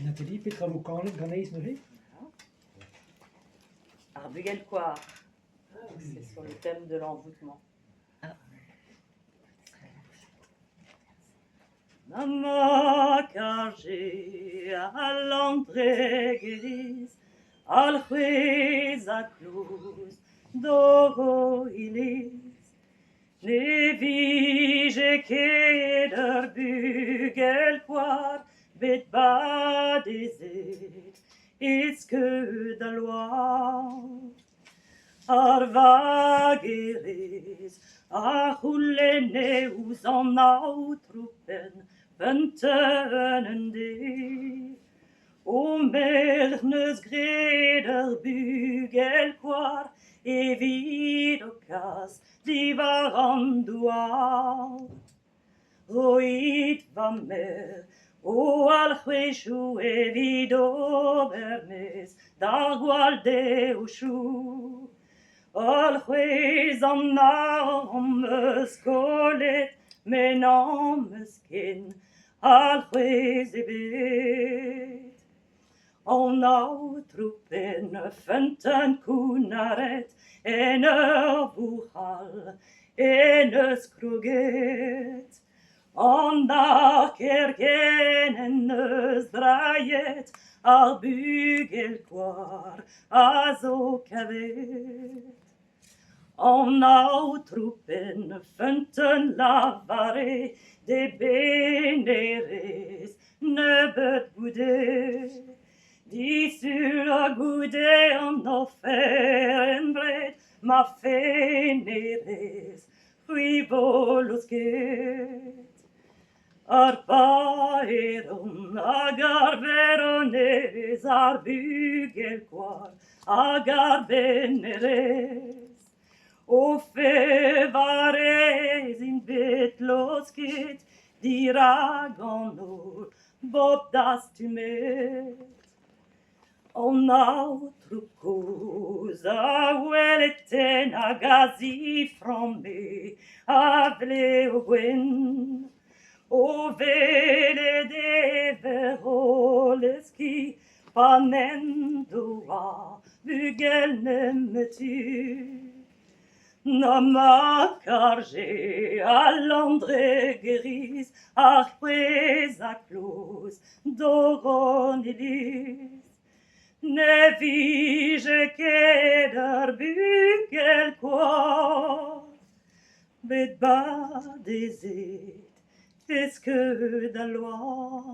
Nathalie, Petra Moukane, Ganaïs Marie. Arbugel Coire. C'est sur le thème de l'envoûtement. Mamma cargé à l'entrée grise, al juez a close, dogo ilis, ne vige que der bugel quar, bet badezet, is que da loire. Arvageres, a hullene us an outrupen, ventönende. O mernes greder bugel quar, e vidocas divaranduar. O it va mer, o al jueju e vido bernes, dar gualde o chou. Al juez an armes colet, men armes ken, al juez e bet. An outrupen fenten kunaret, en vuchal, en skroget. An da kerkenen draiet, ar bugel quar, a zo kavet. An outrupen fenten lavare, de beneres, ne bet goudet. Di sur la goudet an offer en bret, ma feneres, frivolos ket. Ar paeron, agar verones, ar bugel quar, agar beneres. O fevares in betlosket, diragonor, bob das tumet. On outrucos, a weleten, a gazi from me, a vle o gwen. O vele de veroleski, panendoa, bugel nemmetu. Nama cargé à l'andré grise, arquez à close, doronilis. Ne vige que der bugel quar, bet badezet, est-ce que da loire.